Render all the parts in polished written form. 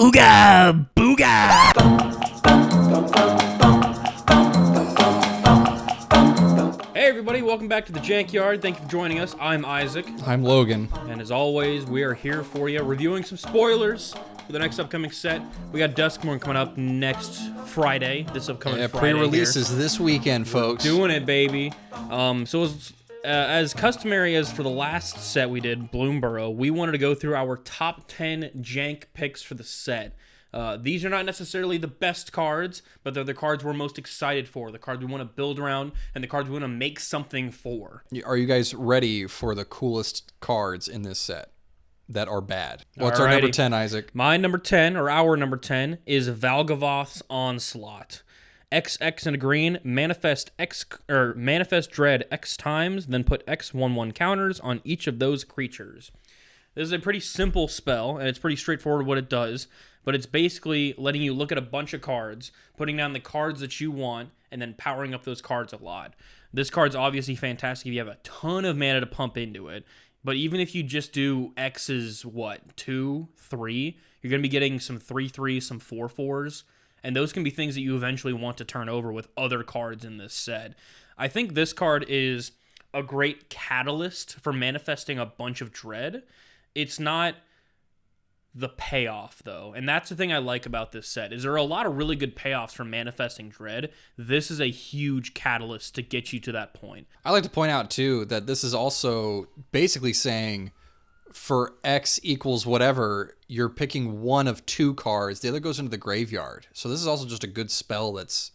Ooga booga! Hey everybody, welcome back to the JANK Yard. Thank you for joining us. I'm Isaac. I'm Logan. And as always, we are here for you, reviewing some spoilers for the next upcoming set. We got Duskmourn coming up next Friday. This upcoming Friday. Pre-releases this weekend, folks. Doing it, baby. As customary as for the last set we did, Bloomburrow, we wanted to go through our top 10 JANK picks for the set. These are not necessarily the best cards, but they're the cards we're most excited for, the cards we want to build around, and the cards we want to make something for. Are you guys ready for the coolest cards in this set that are bad? What's Alrighty. Our number 10, Isaac? My number 10, or our number 10, is Valgavoth's Onslaught. XX in a green, manifest dread X times, then put X/1/1 counters on each of those creatures. This is a pretty simple spell, and it's pretty straightforward what it does, but it's basically letting you look at a bunch of cards, putting down the cards that you want, and then powering up those cards a lot. This card's obviously fantastic if you have a ton of mana to pump into it, but even if you just do X's, 2, 3, you're going to be getting some 3/3s, some 4/4s, and those can be things that you eventually want to turn over with other cards in this set. I think this card is a great catalyst for manifesting a bunch of dread. It's not the payoff, though, and that's the thing I like about this set, is there are a lot of really good payoffs for manifesting dread. This is a huge catalyst to get you to that point. I like to point out, too, that this is also basically saying for X equals whatever, you're picking one of two cards. The other goes into the graveyard. So this is also just a good spell that's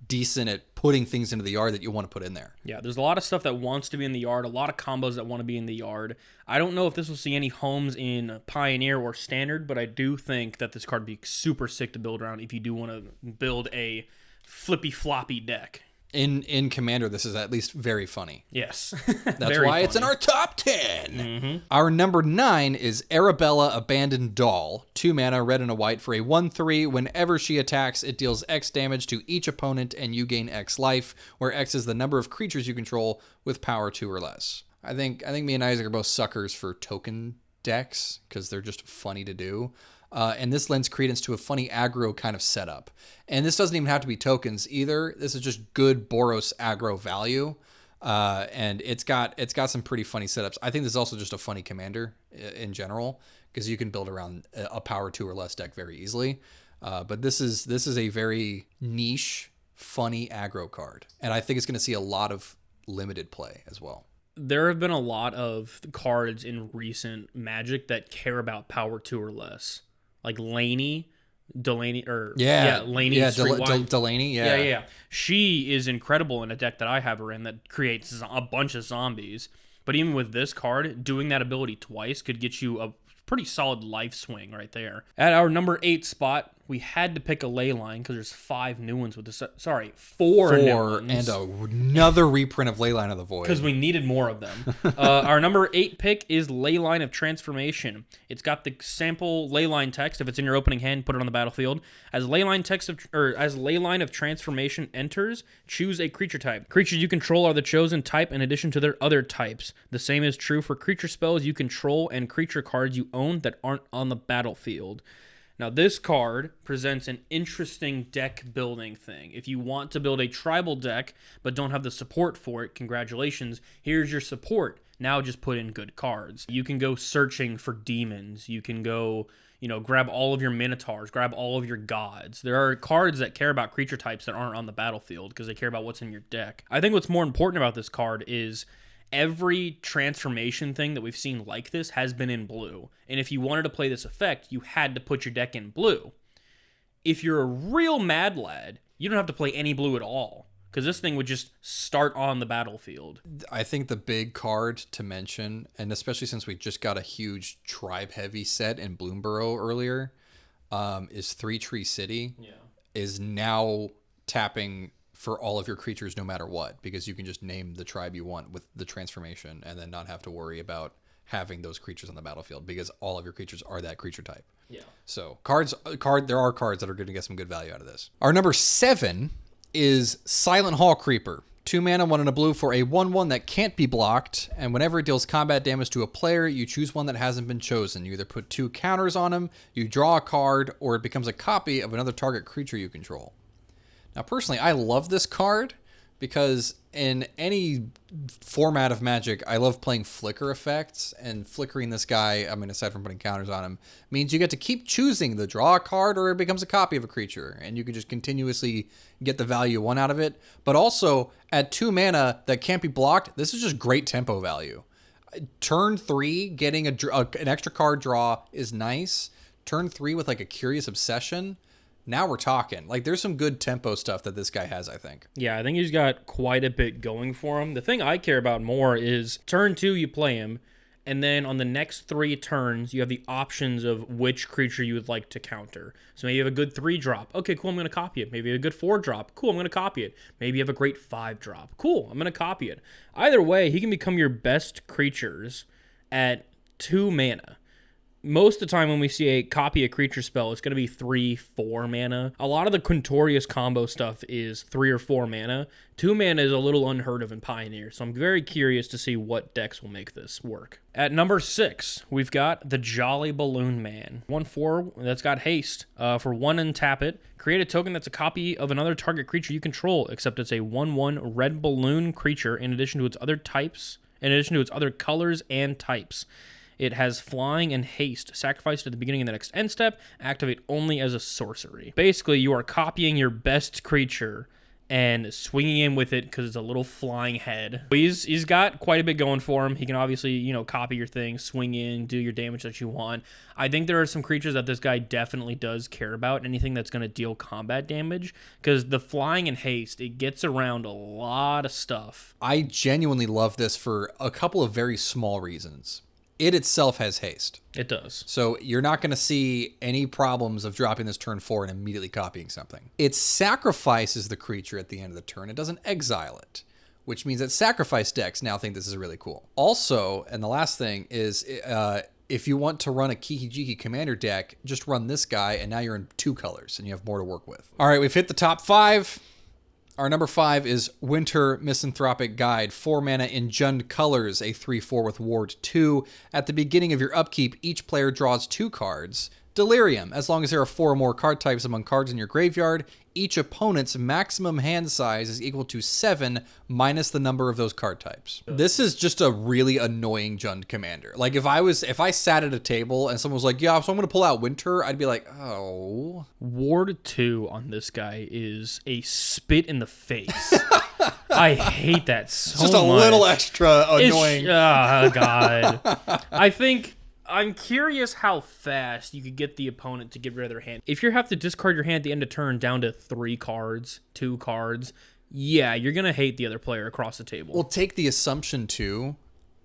decent at putting things into the yard that you want to put in there. Yeah, there's a lot of stuff that wants to be in the yard, a lot of combos that want to be in the yard. I don't know if this will see any homes in Pioneer or Standard, but I do think that this card would be super sick to build around if you do want to build a flippy-floppy deck. In Commander, this is at least very funny. Yes. That's why it's in our top 10. Mm-hmm. Our number 9 is Arabella Abandoned Doll. 2 mana, red and a white for a 1/3. Whenever she attacks, it deals X damage to each opponent and you gain X life, where X is the number of creatures you control with power 2 or less. I think me and Isaac are both suckers for token decks because they're just funny to do. And this lends credence to a funny aggro kind of setup. And this doesn't even have to be tokens either. This is just good Boros aggro value. And it's got some pretty funny setups. I think this is also just a funny commander in general, because you can build around a power 2 or less deck very easily. But this is a very niche, funny aggro card. And I think it's going to see a lot of limited play as well. There have been a lot of cards in recent Magic that care about power 2 or less. Like Delaney. Delaney. Yeah. She is incredible in a deck that I have her in that creates a bunch of zombies. But even with this card, doing that ability twice could get you a pretty solid life swing right there. At our number 8 spot, we had to pick a Leyline because there's 5 new ones with this. Sorry, 4 new ones. And another reprint of Leyline of the Void. Because we needed more of them. Our number 8 pick is Leyline of Transformation. It's got the sample Leyline text. If it's in your opening hand, put it on the battlefield. As Leyline of Transformation enters, choose a creature type. Creatures you control are the chosen type in addition to their other types. The same is true for creature spells you control and creature cards you own that aren't on the battlefield. Now, this card presents an interesting deck building thing. If you want to build a tribal deck but don't have the support for it, congratulations, here's your support. Now just put in good cards. You can go searching for demons. You can go, grab all of your minotaurs, grab all of your gods. There are cards that care about creature types that aren't on the battlefield because they care about what's in your deck. I think what's more important about this card is every transformation thing that we've seen like this has been in blue. And if you wanted to play this effect, you had to put your deck in blue. If you're a real mad lad, you don't have to play any blue at all, because this thing would just start on the battlefield. I think the big card to mention, and especially since we just got a huge tribe-heavy set in Bloomburrow earlier, is 3 Tree City. Yeah. Is now tapping for all of your creatures no matter what, because you can just name the tribe you want with the transformation and then not have to worry about having those creatures on the battlefield, because all of your creatures are that creature type. Yeah. So there are cards that are going to get some good value out of this. Our number 7 is Silent Hall Creeper. 2 mana, 1 and a blue for a 1/1 that can't be blocked, and whenever it deals combat damage to a player, you choose one that hasn't been chosen. You either put 2 counters on him, you draw a card, or it becomes a copy of another target creature you control. Now, personally, I love this card because in any format of Magic, I love playing flicker effects, and flickering this guy, I mean, aside from putting counters on him, means you get to keep choosing the draw a card or it becomes a copy of a creature, and you can just continuously get the value you want out of it. But also, at 2 mana that can't be blocked, this is just great tempo value. Turn 3, getting an extra card draw is nice. Turn 3 with like a Curious Obsession, now we're talking. Like, there's some good tempo stuff that this guy has, I think. Yeah, I think he's got quite a bit going for him. The thing I care about more is turn 2, you play him, and then on the next 3 turns, you have the options of which creature you would like to counter. So maybe you have a good 3-drop. Okay, cool, I'm going to copy it. Maybe you have a good 4-drop. Cool, I'm going to copy it. Maybe you have a great 5-drop. Cool, I'm going to copy it. Either way, he can become your best creatures at 2 mana. Most of the time when we see a copy a creature spell, it's going to be 3-4 mana. A lot of the Quintorius combo stuff is 3 or 4 mana. 2 mana is a little unheard of in Pioneer, so I'm very curious to see what decks will make this work. At number 6, we've got the Jolly Balloon Man. 1/4 that's got haste. For 1 and tap it, create a token that's a copy of another target creature you control, except it's a 1/1 red balloon creature in addition to its other types, in addition to its other colors and types. It has flying and haste. Sacrificed at the beginning of the next end step. Activate only as a sorcery. Basically, you are copying your best creature and swinging in with it because it's a little flying head. He's got quite a bit going for him. He can obviously, copy your thing, swing in, do your damage that you want. I think there are some creatures that this guy definitely does care about. Anything that's going to deal combat damage, because the flying and haste, it gets around a lot of stuff. I genuinely love this for a couple of very small reasons. It itself has haste. It does. So you're not going to see any problems of dropping this turn 4 and immediately copying something. It sacrifices the creature at the end of the turn. It doesn't exile it, which means that sacrifice decks now think this is really cool. Also, and the last thing is, if you want to run a Kiki-Jiki commander deck, just run this guy, and now you're in 2 colors, and you have more to work with. All right, we've hit the top 5. Our number 5 is Winter Misanthropic Guide. 4 mana in Jund colors, a 3/4 with Ward 2. At the beginning of your upkeep, each player draws 2 cards. Delirium. As long as there are 4 or more card types among cards in your graveyard, each opponent's maximum hand size is equal to 7 minus the number of those card types. This is just a really annoying Jund commander. Like, if I sat at a table and someone was like, yeah, so I'm going to pull out Winter, I'd be like, oh. Ward 2 on this guy is a spit in the face. I hate that so much. Just a little extra annoying. Oh, God. I'm curious how fast you could get the opponent to get rid of their hand. If you have to discard your hand at the end of turn down to 3 cards, 2 cards, yeah, you're going to hate the other player across the table. Well, take the assumption, too,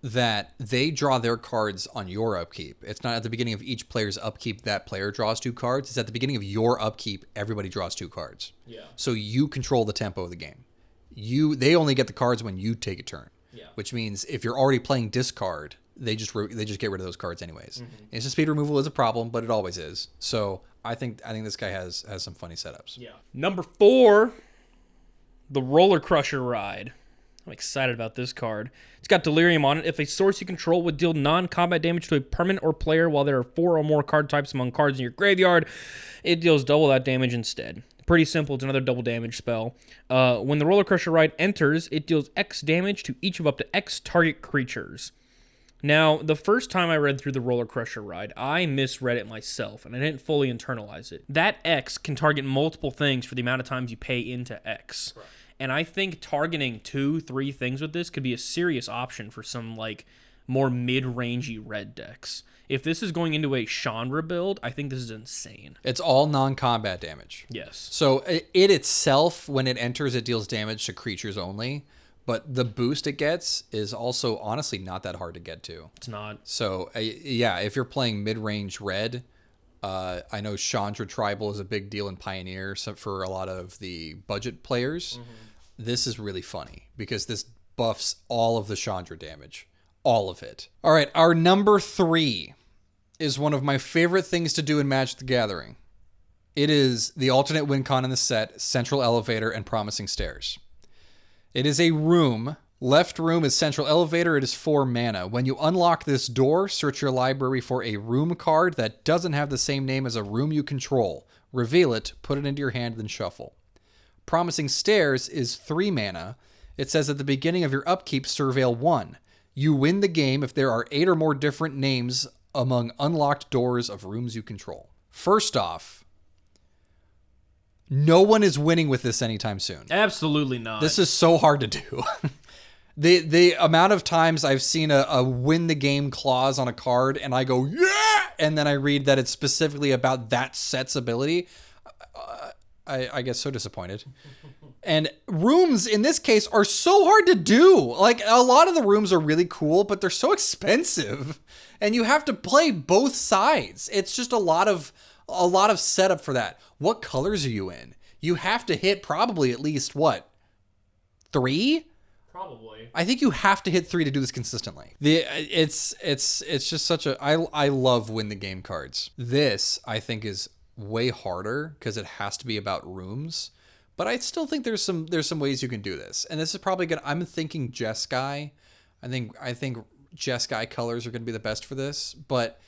that they draw their cards on your upkeep. It's not at the beginning of each player's upkeep that player draws 2 cards. It's at the beginning of your upkeep, everybody draws 2 cards. Yeah. So you control the tempo of the game. They only get the cards when you take a turn. Yeah. Which means if you're already playing discard, they just get rid of those cards anyways. Mm-hmm. Instant speed removal is a problem, but it always is. So I think this guy has some funny setups. Yeah. Number 4, the Roller Crusher Ride. I'm excited about this card. It's got Delirium on it. If a source you control would deal non-combat damage to a permanent or player while there are 4 or more card types among cards in your graveyard, it deals double that damage instead. Pretty simple. It's another double damage spell. When the Roller Crusher Ride enters, it deals X damage to each of up to X target creatures. Now, the first time I read through the Roller Crusher Ride, I misread it myself, and I didn't fully internalize it. That X can target multiple things for the amount of times you pay into X. Right. And I think targeting 2-3 things with this could be a serious option for some, more mid-rangey red decks. If this is going into a Chandra build, I think this is insane. It's all non-combat damage. Yes. So it itself, when it enters, it deals damage to creatures only. But the boost it gets is also honestly not that hard to get to. It's not. So, yeah, if you're playing mid-range red, I know Chandra Tribal is a big deal in Pioneer for a lot of the budget players. Mm-hmm. This is really funny because this buffs all of the Chandra damage. All of it. All right, our number 3 is one of my favorite things to do in Magic the Gathering. It is the alternate win con in the set, Central Elevator and Promising Stairs. It is a room. Left room is central elevator. It is 4 mana. When you unlock this door, search your library for a room card that doesn't have the same name as a room you control. Reveal it, put it into your hand, then shuffle. Promising Stairs is 3 mana. It says at the beginning of your upkeep, surveil 1. You win the game if there are 8 or more different names among unlocked doors of rooms you control. First off, no one is winning with this anytime soon. Absolutely not. This is so hard to do. The amount of times I've seen a win the game clause on a card and I go, yeah! And then I read that it's specifically about that set's ability. I get so disappointed. And rooms in this case are so hard to do. Like, a lot of the rooms are really cool, but they're so expensive. And you have to play both sides. It's just a lot of setup for that. What colors are you in? You have to hit probably at least, what, 3? Probably. I think you have to hit 3 to do this consistently. It's just such a... I love win the game cards. This, I think, is way harder because it has to be about rooms. But I still think there's some ways you can do this. And this is probably gonna... I'm thinking Jeskai. I think Jeskai colors are gonna be the best for this. But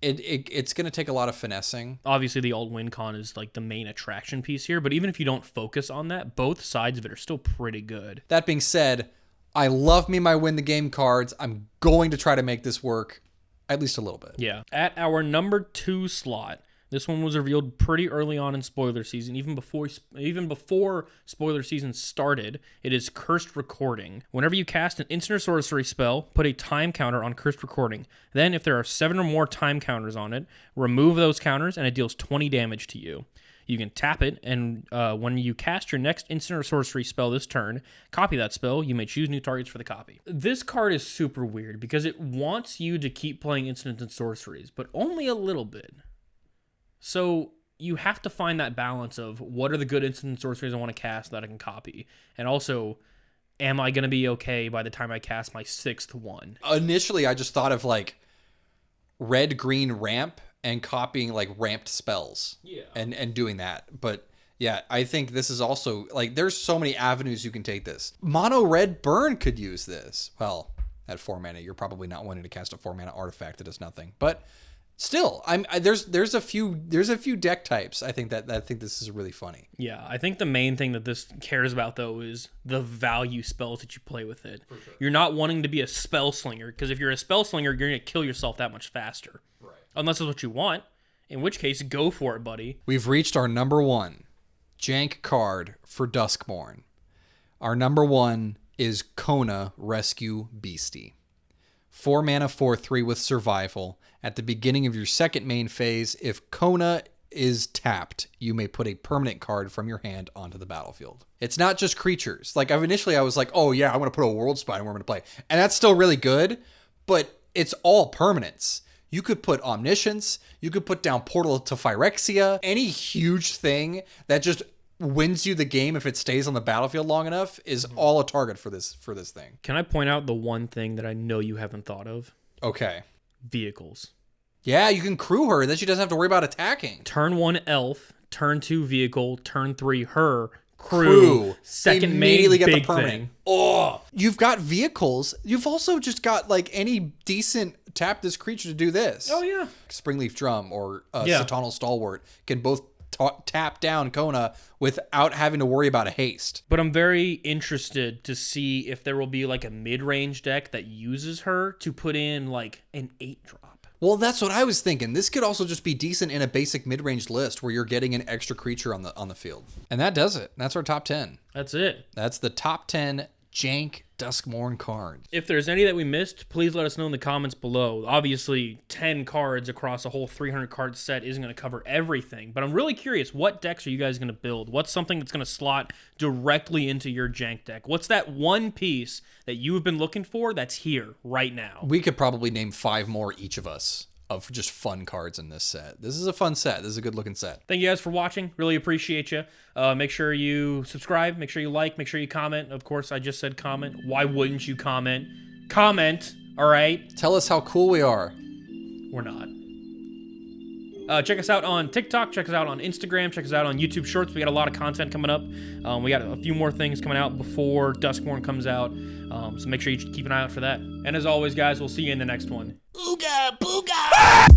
it's gonna take a lot of finessing. Obviously, the alt win con is like the main attraction piece here. But even if you don't focus on that, both sides of it are still pretty good. That being said, I love me my win the game cards. I'm going to try to make this work at least a little bit. Yeah. At our number 2 slot, this one was revealed pretty early on in spoiler season, even before spoiler season started. It is Cursed Recording. Whenever you cast an instant or sorcery spell, put a time counter on Cursed Recording. Then, if there are 7 or more time counters on it, remove those counters and it deals 20 damage to you. You can tap it, and when you cast your next instant or sorcery spell this turn, copy that spell. You may choose new targets for the copy. This card is super weird because it wants you to keep playing instants and sorceries, but only a little bit. So you have to find that balance of what are the good instant and sorceries I want to cast that I can copy, and also, am I going to be okay by the time I cast my 6th one? Initially, I just thought of like red-green ramp and copying like ramped spells. Yeah. And doing that. But yeah, I think this is also like there's so many avenues you can take this. Mono red burn could use this. Well, at 4 mana, you're probably not wanting to cast a 4 mana artifact that does nothing. But still, there's a few deck types I think that this is really funny. Yeah, I think the main thing that this cares about though is the value spells that you play with it. For sure. You're not wanting to be a spell slinger, because if you're a spell slinger, you're gonna kill yourself that much faster. Right. Unless it's what you want, in which case go for it, buddy. We've reached our number 1 jank card for Duskmourn. Our number 1 is Kona Rescue Beastie. 4 mana 4/3 with survival. At the beginning of your second main phase, if Kona is tapped, you may put a permanent card from your hand onto the battlefield. It's not just creatures. Like initially I was like, oh yeah, I'm going to put a World Spine where I'm going to play. And that's still really good, but it's all permanents. You could put Omniscience, you could put down Portal to Phyrexia, any huge thing that just wins you the game if it stays on the battlefield long enough is all a target for this thing. Can I point out the one thing that I know you haven't thought of? Okay. Vehicles. Yeah, you can crew her, then she doesn't have to worry about attacking. Turn 1 elf, turn 2 vehicle, turn 3 her, crew. Second immediately main get big the permanent. thing. Oh, you've got vehicles. You've also just got like any decent tap this creature to do this. Oh yeah. Springleaf Drum or Satonal Stalwart can both tap down Kona without having to worry about a haste. But I'm very interested to see if there will be like a mid-range deck that uses her to put in like an 8-drop. Well, that's what I was thinking. This could also just be decent in a basic mid-range list where you're getting an extra creature on the field. And that does it. That's our top 10. That's it. That's the top 10 jank Duskmourn cards. If there's any that we missed, please let us know in the comments below. Obviously, 10 cards across a whole 300 card set isn't going to cover everything, but I'm really curious, what decks are you guys going to build? What's something that's going to slot directly into your jank deck? What's that one piece that you've been looking for that's here right now? We could probably name 5 more each of us of just fun cards in this set. This is a fun set. This is a good looking set. Thank you guys for watching. Really appreciate you. Make sure you subscribe. Make sure you like. Make sure you comment. Of course, I just said comment. Why wouldn't you comment? Comment, all right? Tell us how cool we are. We're not. Check us out on TikTok. Check us out on Instagram. Check us out on YouTube Shorts. We got a lot of content coming up. We got a few more things coming out before Duskmourn comes out. So make sure you keep an eye out for that. And as always, guys, we'll see you in the next one. Ooga booga!